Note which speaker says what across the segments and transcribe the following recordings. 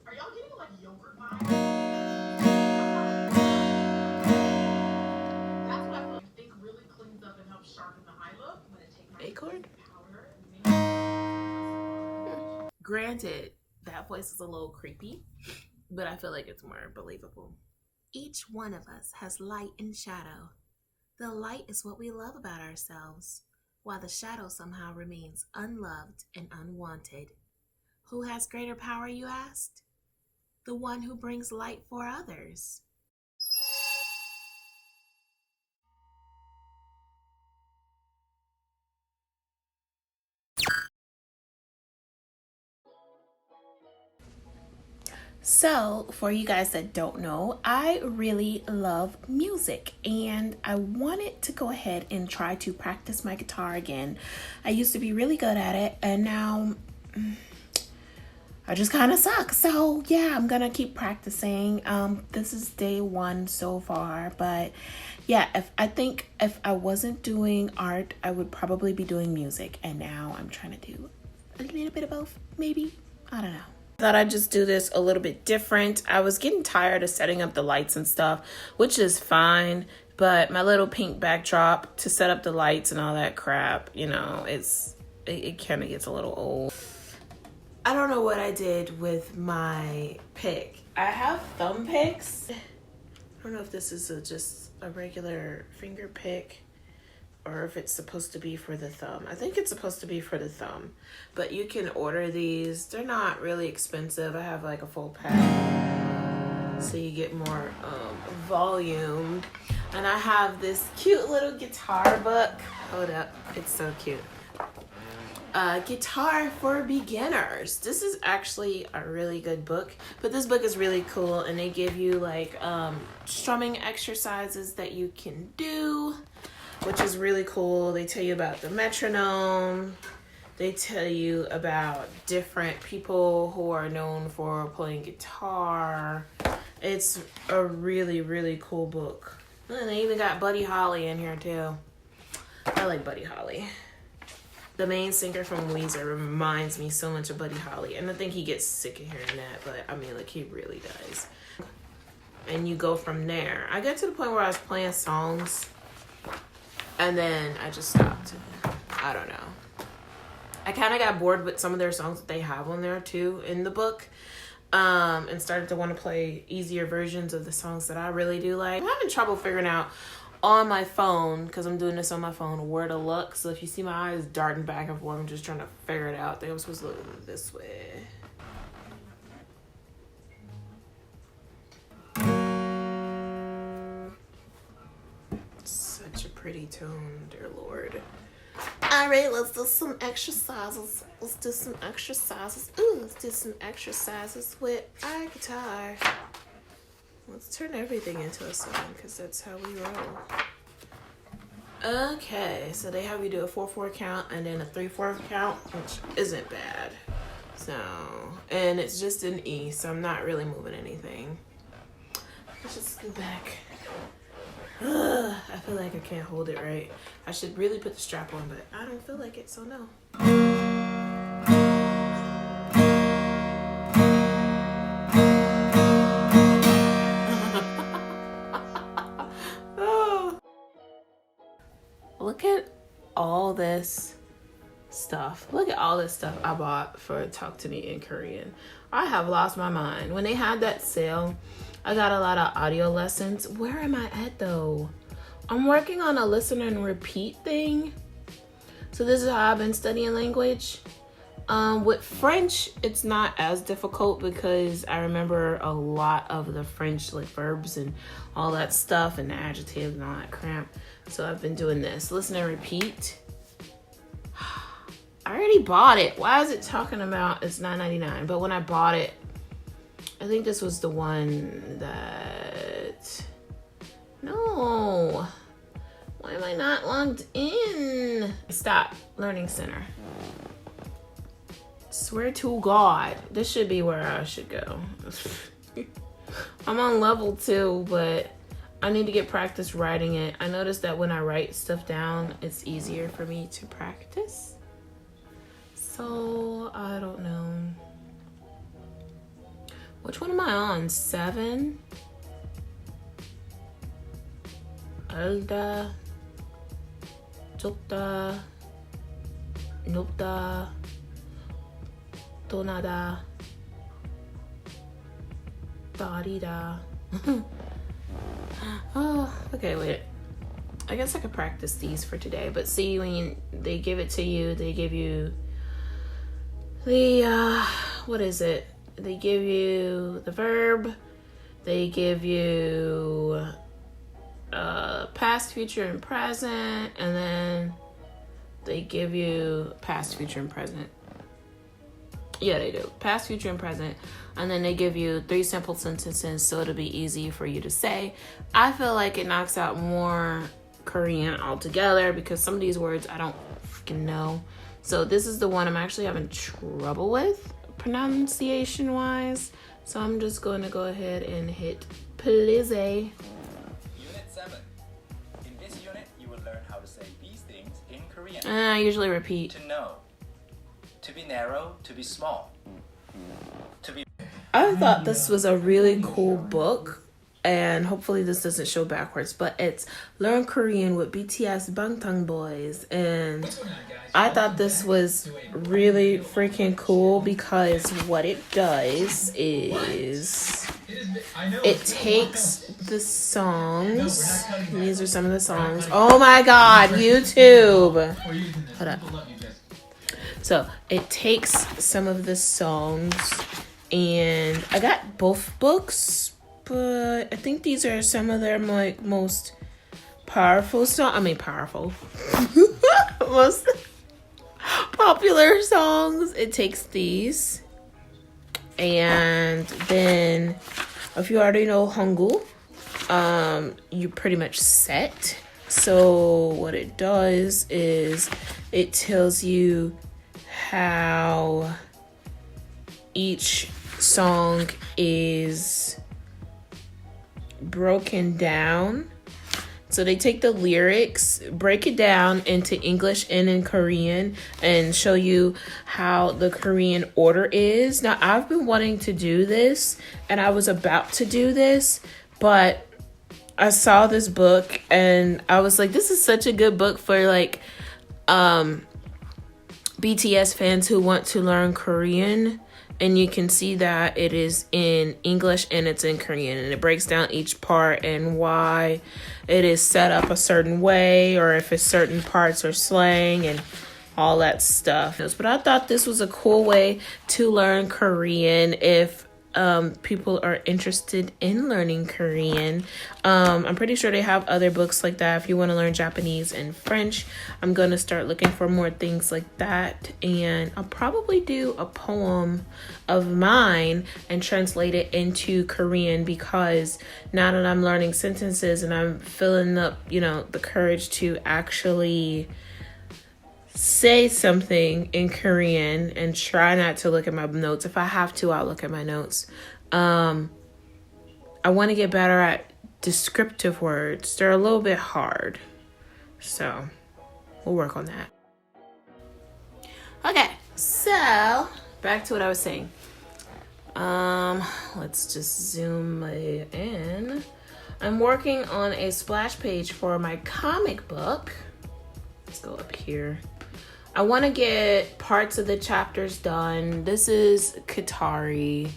Speaker 1: Are y'all getting like yogurt vibes? That's what I think really cleans up and helps sharpen the eye look. I'm gonna take my
Speaker 2: Acorn?
Speaker 1: powder.
Speaker 2: Granted, that voice is a little creepy, but I feel like it's more believable. Each one of us has light and shadow. The light is what we love about ourselves, while the shadow somehow remains unloved and unwanted. Who has greater power, you asked? The one who brings light for others. So, for you guys that don't know, I really love music and I wanted to go ahead and try to practice my guitar again. I used to be really good at it and now I just kind of suck. So, yeah, I'm going to keep practicing. This is day 1 so far, but yeah, if I wasn't doing art, I would probably be doing music, and now I'm trying to do a little bit of both, maybe. I don't know. Thought I'd just do this a little bit different. I was getting tired of setting up the lights and stuff, which is fine, but my little pink backdrop to set up the lights and all that crap, you know, it kind of gets a little old. I don't know what I did with my pick. I have thumb picks. I don't know if this is just a regular finger pick or if it's supposed to be for the thumb. I think it's supposed to be for the thumb, but you can order these. They're not really expensive. I have like a full pack, so you get more volume. And I have this cute little guitar book. Hold up, it's so cute. Guitar for Beginners. This is actually a really good book, but this book is really cool, and they give you like strumming exercises that you can do, which is really cool. They tell you about the metronome. They tell you about different people who are known for playing guitar. It's a really, really cool book. And they even got Buddy Holly in here too. I like Buddy Holly. The main singer from Weezer reminds me so much of Buddy Holly. And I think he gets sick of hearing that, but I mean, like, he really does. And you go from there. I got to the point where I was playing songs, and then I just stopped. I don't know. I kind of got bored with some of their songs that they have on there, too, in the book. And started to want to play easier versions of the songs that I really do like. I'm having trouble figuring out on my phone, because I'm doing this on my phone, where to look. So if you see my eyes darting back and forth, I'm just trying to figure it out. I think I'm supposed to look this way. Such a pretty tone, dear Lord. All right, let's do some exercises. Let's do some exercises with our guitar. Let's turn everything into a song, because that's how we roll. Okay, so they have you do a 4/4 count and then a 3/4 count, which isn't bad. So, and it's just an E, so I'm not really moving anything. Let's just go back. I feel like I can't hold it right. I should really put the strap on, but I don't feel like it, so no. Look at all this stuff. Look at all this stuff I bought for Talk to Me in Korean. I have lost my mind. When they had that sale, I got a lot of audio lessons. Where am I at though? I'm working on a listen and repeat thing. So this is how I've been studying language. With French, it's not as difficult because I remember a lot of the French like verbs and all that stuff and the adjectives and all that crap. So I've been doing this. Listen and repeat. I already bought it. Why is it talking about it's $9.99? But when I bought it, I think this was the one that... No. Why am I not logged in? Stop. Learning Center. Swear to God, this should be where I should go. I'm on level 2, but I need to get practice writing it. I noticed that when I write stuff down, it's easier for me to practice. So, I don't know. Which one am I on? 7? Alda, Jokta, Nopta, Tonada, Darida. Oh, okay, wait. I guess I could practice these for today, but see, when they give it to you, they give you the, what is it? They give you the verb, they give you past, future, and present, and then they give you past, future, and present. Yeah, they do. Past, future, and present. And then they give you 3 simple sentences so it'll be easy for you to say. I feel like it knocks out more Korean altogether because some of these words I don't freaking know. So this is the one I'm actually having trouble with pronunciation wise. So I'm just going to go ahead and hit please.
Speaker 3: Unit 7. In this unit, you will learn how to say these things in Korean.
Speaker 2: And I usually repeat.
Speaker 3: To know. To be narrow, to be small. To be...
Speaker 2: I thought this was a really cool book, and hopefully this doesn't show backwards, but it's Learn Korean with BTS Bangtan Boys, and I thought this was really freaking cool because what it does is it takes the songs. These are some of the songs. Oh my god, YouTube! Hold up. So it takes some of the songs, and I got both books, but I think these are some of their most powerful songs. I mean, powerful. Most popular songs. It takes these, and then if you already know Hangul, you're pretty much set. So what it does is it tells you how each song is broken down. So they take the lyrics, break it down into English and in Korean, and show you how the Korean order is. Now, I've been wanting to do this, and I was about to do this, but I saw this book, and I was like, this is such a good book for, like, BTS fans who want to learn Korean. And you can see that it is in English and it's in Korean, and it breaks down each part and why it is set up a certain way, or if it's certain parts are slang and all that stuff. But I thought this was a cool way to learn Korean if people are interested in learning Korean. I'm pretty sure they have other books like that if you want to learn Japanese and French. I'm going to start looking for more things like that, and I'll probably do a poem of mine and translate it into Korean, because now that I'm learning sentences and I'm filling up, the courage to actually say something in Korean and try not to look at my notes. If I have to, I'll look at my notes. I want to get better at descriptive words. They're a little bit hard, so we'll work on that. Okay, so back to what I was saying. Let's just zoom in. I'm working on a splash page for my comic book. Let's go up here. I want to get parts of the chapters done. This is Katari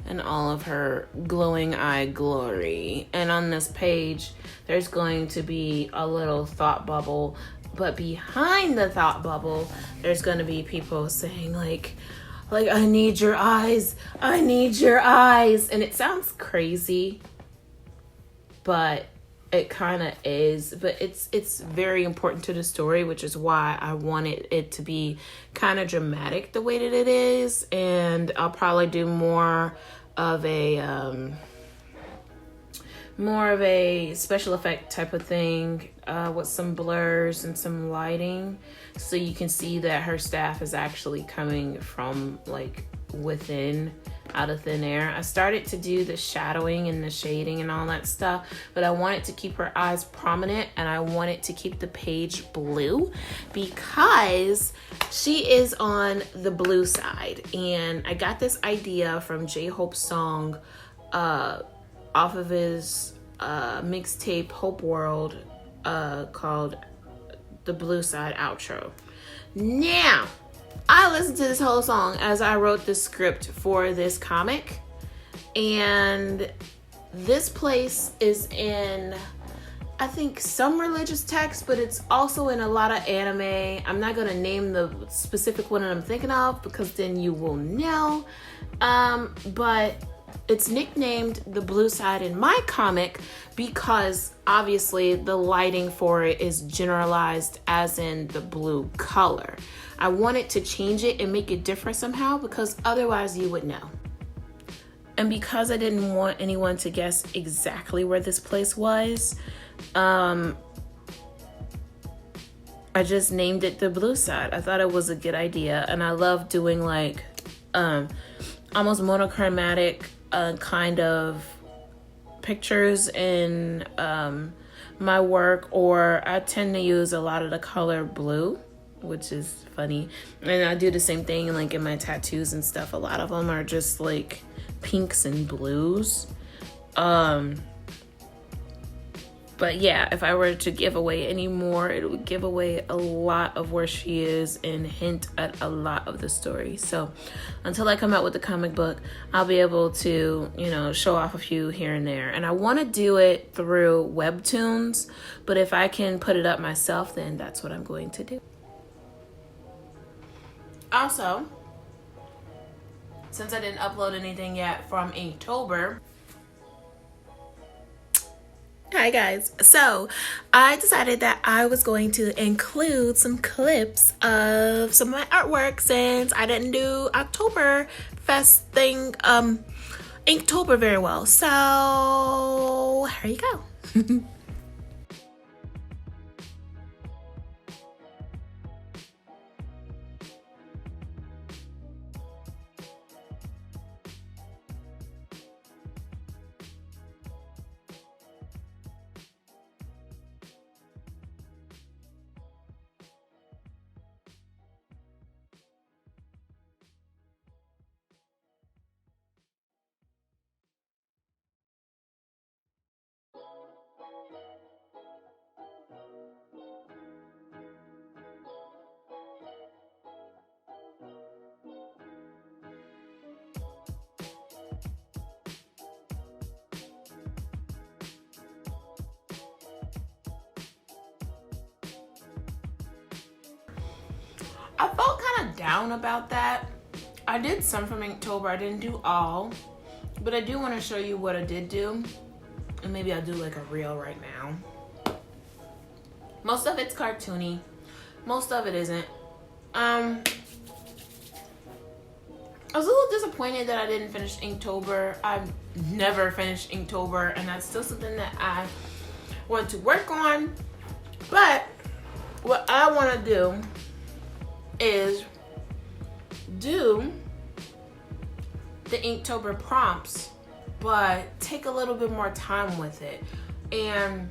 Speaker 2: and all of her glowing eye glory. And on this page, there's going to be a little thought bubble. But behind the thought bubble, there's going to be people saying like, I need your eyes. I need your eyes. And it sounds crazy, but it kind of is, but it's very important to the story, which is why I wanted it to be kind of dramatic the way that it is. And I'll probably do more of a special effect type of thing with some blurs and some lighting, so you can see that her staff is actually coming from like within. out of thin air. I started to do the shadowing and the shading and all that stuff, but I wanted to keep her eyes prominent, and I wanted to keep the page blue because she is on the blue side. And I got this idea from J-Hope's song off of his mixtape Hope World called The Blue Side Outro. Now, I listened to this whole song as I wrote the script for this comic, and this place is in, I think, some religious text, but it's also in a lot of anime. I'm not going to name the specific one that I'm thinking of because then you will know, but it's nicknamed The Blue Side in my comic because obviously the lighting for it is generalized as in the blue color. I wanted to change it and make it different somehow because otherwise you would know. And because I didn't want anyone to guess exactly where this place was, I just named it The Blue Side. I thought it was a good idea, and I love doing like almost monochromatic kind of pictures in my work, or I tend to use a lot of the color blue, which is funny. And I do the same thing like in my tattoos and stuff. A lot of them are just like pinks and blues. But yeah, if I were to give away any more, it would give away a lot of where she is and hint at a lot of the story. So until I come out with the comic book, I'll be able to, you know, show off a few here and there. And I want to do it through webtoons, but if I can put it up myself, then that's what I'm going to do. Also, since I didn't upload anything yet from Inktober, hi guys. So I decided that I was going to include some clips of some of my artwork since I didn't do October Fest thing, Inktober very well. So here you go. I felt kind of down about that. I did some from Inktober. I didn't do all, but I do want to show you what I did do, and maybe I'll do like a reel right now. Most of it's cartoony, most of it isn't. I was a little disappointed that I didn't finish Inktober. I've never finished Inktober, and that's still something that I want to work on. But what I want to do is do the Inktober prompts, but take a little bit more time with it and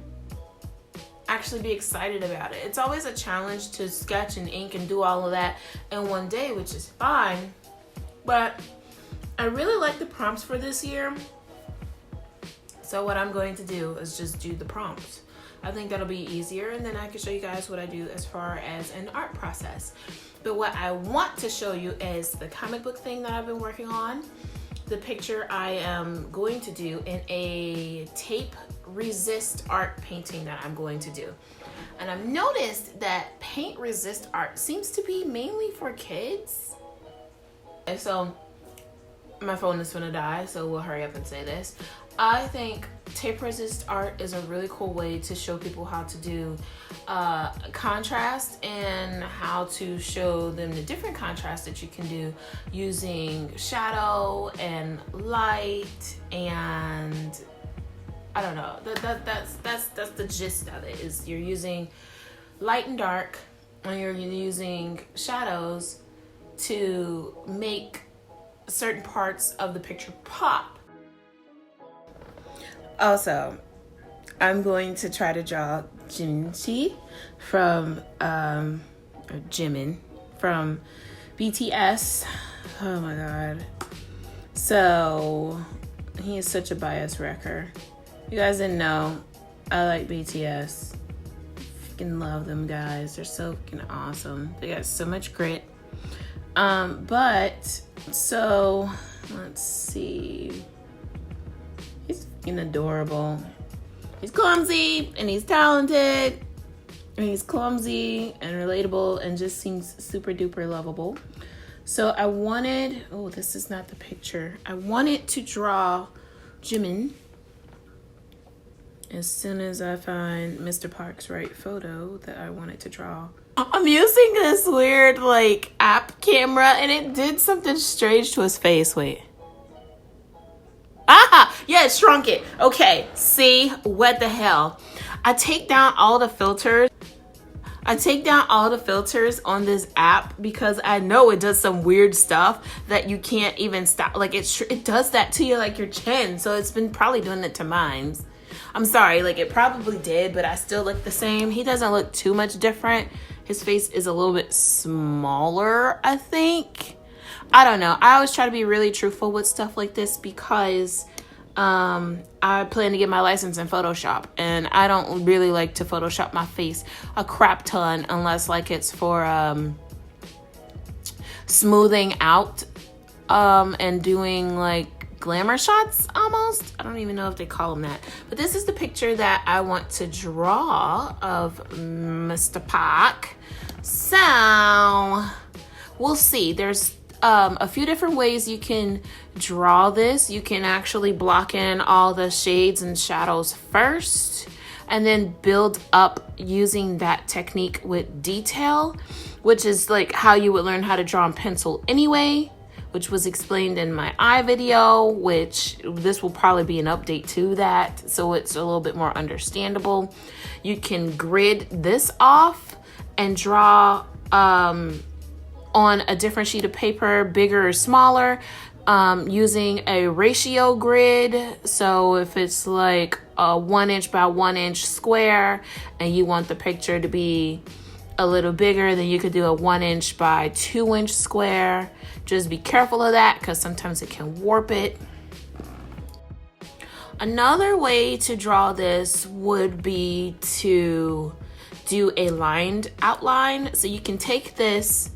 Speaker 2: actually be excited about it. It's always a challenge to sketch and ink and do all of that in one day, which is fine, but I really like the prompts for this year. So what I'm going to do is just do the prompts. I think that'll be easier, and then I can show you guys what I do as far as an art process. But what I want to show you is the comic book thing that I've been working on, the picture I am going to do, in a tape resist art painting that I'm going to do. And I've noticed that paint resist art seems to be mainly for kids. And so my phone is gonna die, so we'll hurry up and say this. I think tape resist art is a really cool way to show people how to do contrast and how to show them the different contrasts that you can do using shadow and light, and I don't know, that's the gist of it, is you're using light and dark and you're using shadows to make certain parts of the picture pop. Also, I'm going to try to draw Jimin from, or Jimin from BTS. Oh my god. So, he is such a bias wrecker. You guys didn't know, I like BTS. Freaking love them guys. They're so freaking awesome. They got so much grit. So, let's see. He's freaking adorable. He's clumsy and he's talented and he's clumsy and relatable and just seems super duper lovable. So I wanted, oh, this is not the picture. I wanted to draw Jimin as soon as I find Mr. Park's right photo that I wanted to draw. I'm using this weird like app camera and it did something strange to his face. Wait. Ah, yeah, it shrunk it. Okay, see, what the hell? I take down all the filters on this app because I know it does some weird stuff that you can't even stop. Like it does that to you, like your chin. So it's been probably doing it to mine. I'm sorry, like it probably did, but I still look the same. He doesn't look too much different. His face is a little bit smaller, I think. I don't know. I always try to be really truthful with stuff like this because I plan to get my license in Photoshop and I don't really like to Photoshop my face a crap ton unless like it's for smoothing out and doing like glamour shots almost. I don't even know if they call them that. But this is the picture that I want to draw of Mr. Park. So we'll see. There's a few different ways you can draw this. You can actually block in all the shades and shadows first and then build up using that technique with detail, which is like how you would learn how to draw in pencil anyway, which was explained in my eye video, which this will probably be an update to that, so it's a little bit more understandable. You can grid this off and draw on a different sheet of paper, bigger or smaller, using a ratio grid. So if it's like a 1 inch by 1 inch square and you want the picture to be a little bigger, then you could do a 1 inch by 2 inch square. Just be careful of that because sometimes it can warp it. Another way to draw this would be to do a lined outline. So you can take this,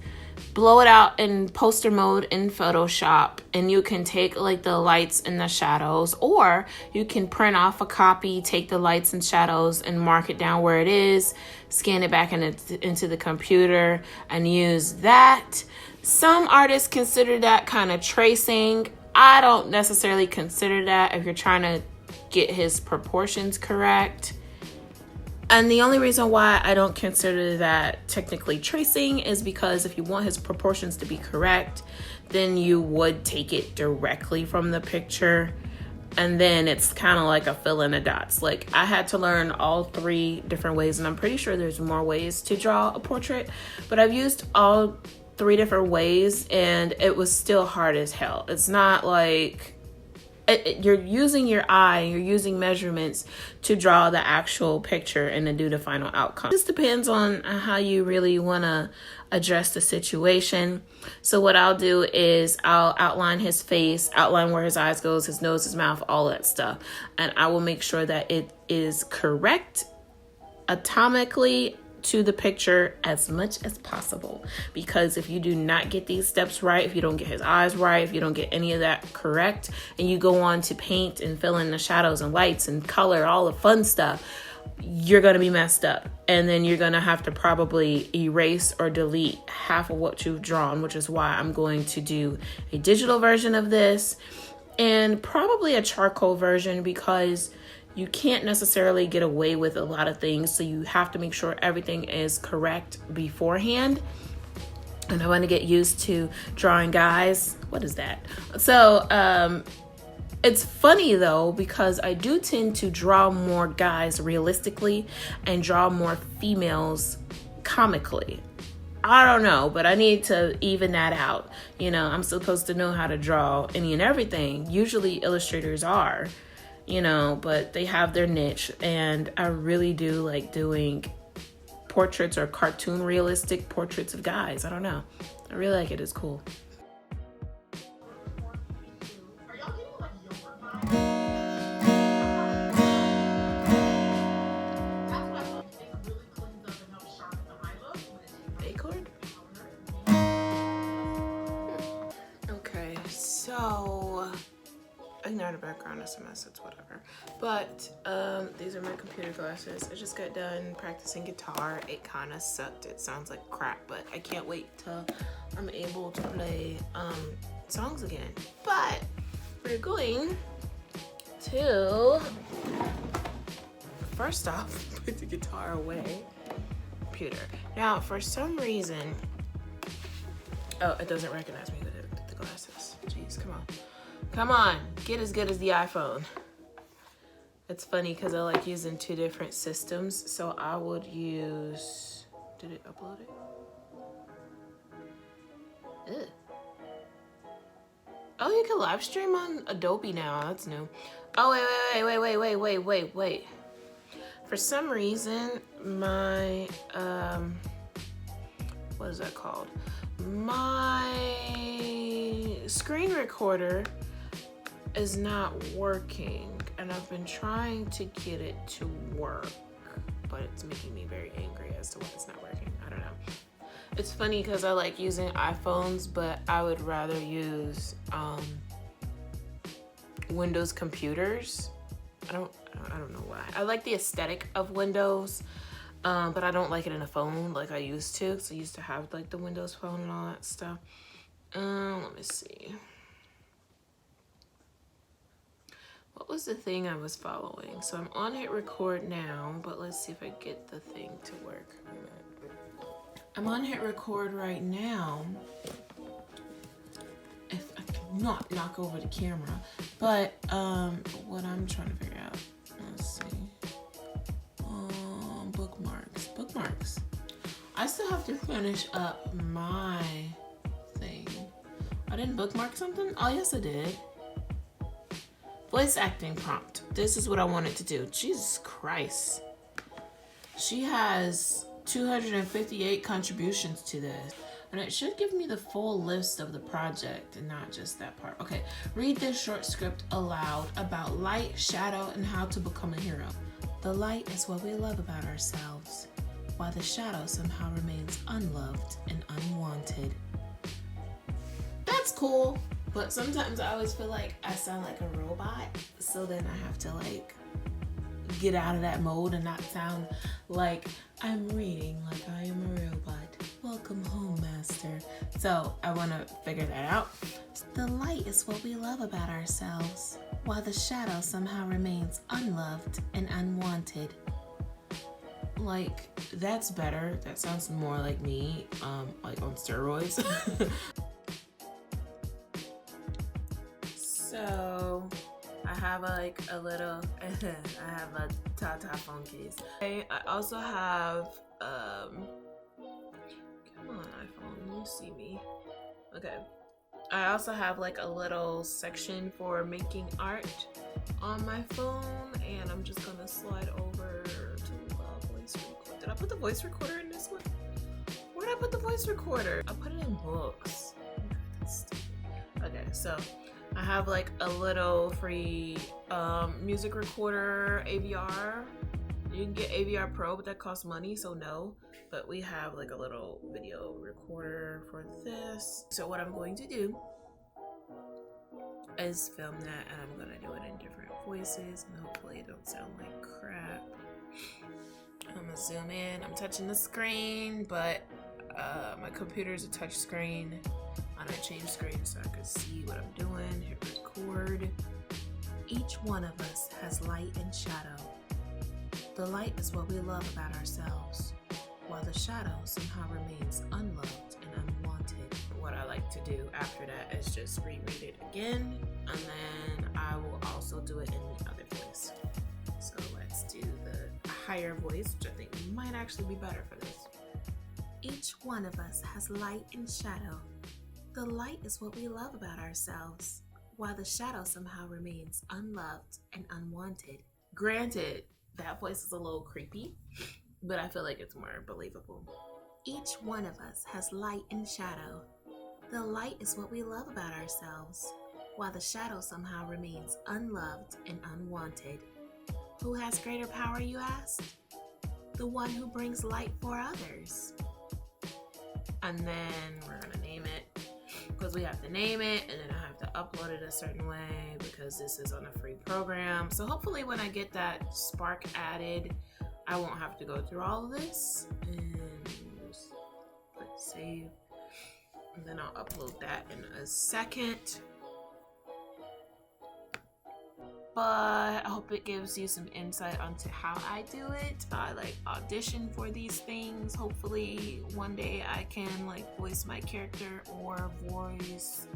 Speaker 2: blow it out in poster mode in Photoshop, and you can take like the lights and the shadows, or you can print off a copy, take the lights and shadows and mark it down where it is, scan it back into the computer and use that. Some artists consider that kind of tracing. I don't necessarily consider that if you're trying to get his proportions correct. And the only reason why I don't consider that technically tracing is because if you want his proportions to be correct, then you would take it directly from the picture. And then it's kind of like a fill in the dots. Like I had to learn all 3 different ways, and I'm pretty sure there's more ways to draw a portrait, but I've used all 3 different ways and it was still hard as hell. It's not like you're using your eye, you're using measurements to draw the actual picture and to do the final outcome. This depends on how you really want to address the situation. So what I'll do is I'll outline his face, outline where his eyes goes, his nose, his mouth, all that stuff. And I will make sure that it is correct atomically to the picture as much as possible, because if you do not get these steps right, if you don't get his eyes right, if you don't get any of that correct, and you go on to paint and fill in the shadows and lights and color, all the fun stuff, you're going to be messed up, and then you're going to have to probably erase or delete half of what you've drawn, which is why I'm going to do a digital version of this and probably a charcoal version, because you can't necessarily get away with a lot of things, so you have to make sure everything is correct beforehand. And I want to get used to drawing guys. What is that? So it's funny though, because I do tend to draw more guys realistically and draw more females comically. I don't know, but I need to even that out. You know, I'm supposed to know how to draw any and everything. Usually illustrators are, you know, but they have their niche. And I really do like doing portraits or cartoon realistic portraits of guys. I don't know. I really like it. It's cool.
Speaker 1: Are y'all getting like yogurt vibes? That's what I think. It really cleans up and helps sharpen the eye look when it's
Speaker 2: Acorn? Okay, so ignore the background SMS, it's whatever. But these are my computer glasses. I just got done practicing guitar. It kind of sucked. It sounds like crap, but I can't wait till I'm able to play songs again. But we're going to first off put the guitar away. Computer. Now, for some reason, oh, it doesn't recognize me with the glasses. Jeez, come on. Come on, get as good as the iPhone. It's funny because I like using two different systems. So I would use, did it upload it? Ugh. Oh, you can live stream on Adobe now. That's new. Oh, wait. For some reason, my, what is that called? My screen recorder is not working, and I've been trying to get it to work, but it's making me very angry as to why it's not working. I don't know. It's funny because I like using iPhones, but I would rather use Windows computers. I don't know why. I like the aesthetic of Windows, but I don't like it in a phone like I used to. So I used to have like the Windows phone and all that stuff. Let me see. What was the thing I was following? So I'm on hit record now, but let's see if I get the thing to work. I'm on hit record right now. If I cannot knock over the camera, but what I'm trying to figure out, let's see. Bookmarks. I still have to finish up my thing. I didn't bookmark something? Oh, yes, I did. Voice acting prompt. This is what I wanted to do. Jesus Christ. She has 258 contributions to this. And it should give me the full list of the project and not just that part. Okay, read this short script aloud about light, shadow, and how to become a hero. The light is what we love about ourselves, while the shadow somehow remains unloved and unwanted. That's cool. But sometimes I always feel like I sound like a robot, so then I have to like get out of that mode and not sound like I'm reading like I am a robot. Welcome home, master. So I want to figure that out. The light is what we love about ourselves, while the shadow somehow remains unloved and unwanted. Like, that's better. That sounds more like me, like on steroids. So I have I have a Tata phone case. I also have come on iPhone, you see me. Okay. I also have like a little section for making art on my phone, and I'm just gonna slide over to the voice recorder. Did I put the voice recorder in this one? Where did I put the voice recorder? I put it in books. Okay, so I have like a little free music recorder, AVR. You can get AVR Pro, but that costs money, so no. But we have like a little video recorder for this. So what I'm going to do is film that, and I'm gonna do it in different voices, and hopefully it don't sound like crap. I'm gonna zoom in. I'm touching the screen, but my computer's a touch screen. I'm gonna change screen so I can see what I'm doing. Hit record. Each one of us has light and shadow. The light is what we love about ourselves, while the shadow somehow remains unloved and unwanted. What I like to do after that is just reread it again, and then I will also do it in the other voice. So let's do the higher voice, which I think might actually be better for this. Each one of us has light and shadow. The light is what we love about ourselves, while the shadow somehow remains unloved and unwanted. Granted, that voice is a little creepy, but I feel like it's more believable. Each one of us has light and shadow. The light is what we love about ourselves, while the shadow somehow remains unloved and unwanted. Who has greater power, you ask? The one who brings light for others. And then we're gonna name it, because we have to name it, and then I have to upload it a certain way because this is on a free program. So hopefully when I get that Spark added, I won't have to go through all of this. And just click save, and then I'll upload that in a second. But I hope it gives you some insight onto how I do it. I like audition for these things. Hopefully one day I can like voice my character or voice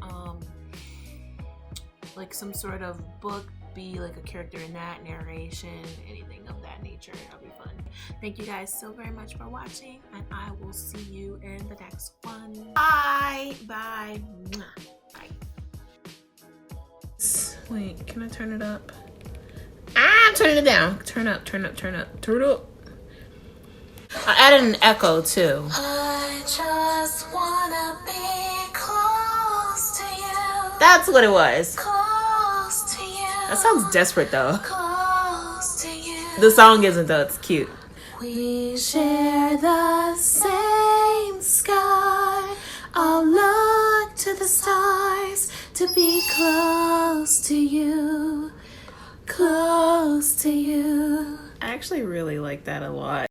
Speaker 2: like some sort of book, be like a character in that, narration, anything of that nature. That'll be fun. Thank you guys so very much for watching, and I will see you in the next one. Bye. Bye. Bye. Wait, can I turn it up? I'm turning it down. Turn up, turn up, turn up, turn up. I added an echo too. I just wanna be close to you. That's what it was. Close to you. That sounds desperate though. Close to you. The song isn't though, it's cute. We share the same sky. I'll look to the stars to be close to you, close to you. I actually really like that a lot.